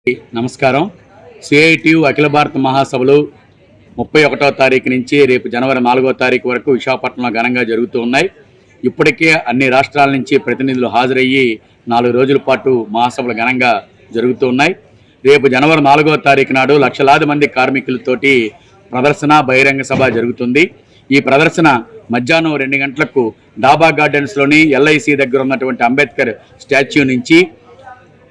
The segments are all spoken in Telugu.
నమస్కారం. సిఐటియు అఖిల భారత మహాసభలు 31వ తారీఖు నుంచి రేపు జనవరి 4వ తారీఖు వరకు విశాఖపట్నంలో ఘనంగా జరుగుతూ ఉన్నాయి. ఇప్పటికే అన్ని రాష్ట్రాల నుంచి ప్రతినిధులు హాజరయ్యి 4 రోజుల పాటు మహాసభలు ఘనంగా జరుగుతూ ఉన్నాయి. రేపు జనవరి 4వ తారీఖు నాడు లక్షలాది మంది కార్మికులతోటి ప్రదర్శన బహిరంగ సభ జరుగుతుంది. ఈ ప్రదర్శన మధ్యాహ్నం 2 గంటలకు డాబా గార్డెన్స్లోని ఎల్ఐసి దగ్గర ఉన్నటువంటి అంబేద్కర్ స్టాచ్యూ నుంచి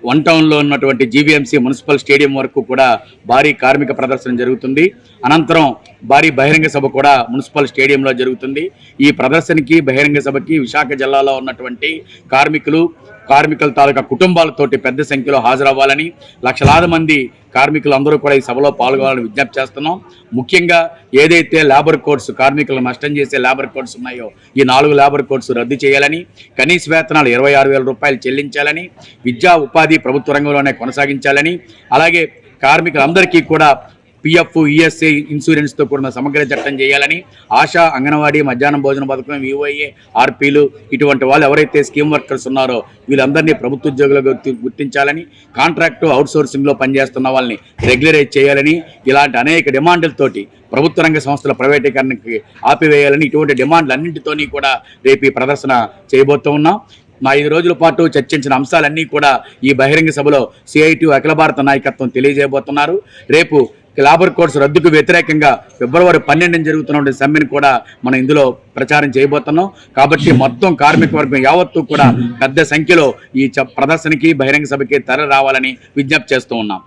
వన్ టౌన్లో ఉన్నటువంటి జీవీఎంసీ మున్సిపల్ స్టేడియం వరకు కూడా భారీ కార్మిక ప్రదర్శన జరుగుతుంది. అనంతరం భారీ బహిరంగ సభ కూడా మున్సిపల్ స్టేడియంలో జరుగుతుంది. ఈ ప్రదర్శనకి బహిరంగ సభకి విశాఖ జిల్లాలో ఉన్నటువంటి కార్మికుల తాలూకా కుటుంబాలతోటి పెద్ద సంఖ్యలో హాజరవ్వాలని, లక్షలాది మంది కార్మికులందరూ కూడా ఈ సభలో పాల్గొనాలని విజ్ఞప్తి చేస్తున్నాం. ముఖ్యంగా ఏదైతే లేబర్ కోడ్స్, కార్మికులను నష్టం చేసే లేబర్ కోడ్స్ ఉన్నాయో ఈ 4 లేబర్ కోడ్స్ రద్దు చేయాలని, కనీస వేతనాలు 26,000 రూపాయలు చెల్లించాలని, విద్యా ఉపాధి ప్రభుత్వ రంగంలోనే కొనసాగించాలని, అలాగే కార్మికులందరికీ కూడా పిఎఫ్, ఈఎస్ఐ ఇన్సూరెన్స్తో కూడిన సమగ్ర చట్టం చేయాలని, ఆశా, అంగన్వాడీ, మధ్యాహ్నం భోజన పథకం, విఓఏ, ఆర్పీలు ఇటువంటి వాళ్ళు ఎవరైతే స్కీమ్ వర్కర్స్ ఉన్నారో వీళ్ళందరినీ ప్రభుత్వ ఉద్యోగులుగా గుర్తించాలని, కాంట్రాక్టు అవుట్సోర్సింగ్లో పనిచేస్తున్న వాళ్ళని రెగ్యులరైజ్ చేయాలని, ఇలాంటి అనేక డిమాండ్లతోటి ప్రభుత్వ రంగ సంస్థల ప్రైవేటీకరణకి ఆపివేయాలని, ఇటువంటి డిమాండ్లన్నింటితోని కూడా రేపు ఈ ప్రదర్శన చేయబోతూ ఉన్నాం. 5 రోజుల పాటు చర్చించిన అంశాలన్నీ కూడా ఈ బహిరంగ సభలో సిఐటియు అఖిల భారత నాయకత్వం తెలియజేయబోతున్నారు. రేపు లేబర్ కోడ్స్ రద్దుకు వ్యతిరేకంగా ఫిబ్రవరి 12 జరుగుతున్న సమ్మెను కూడా మనం ఇందులో ప్రచారం చేయబోతున్నాం. కాబట్టి మొత్తం కార్మిక వర్గం యావత్తు కూడా పెద్ద సంఖ్యలో ఈ ప్రదర్శనకి బహిరంగ సభకి తరలి రావాలని విజ్ఞప్తి చేస్తూ ఉన్నాం.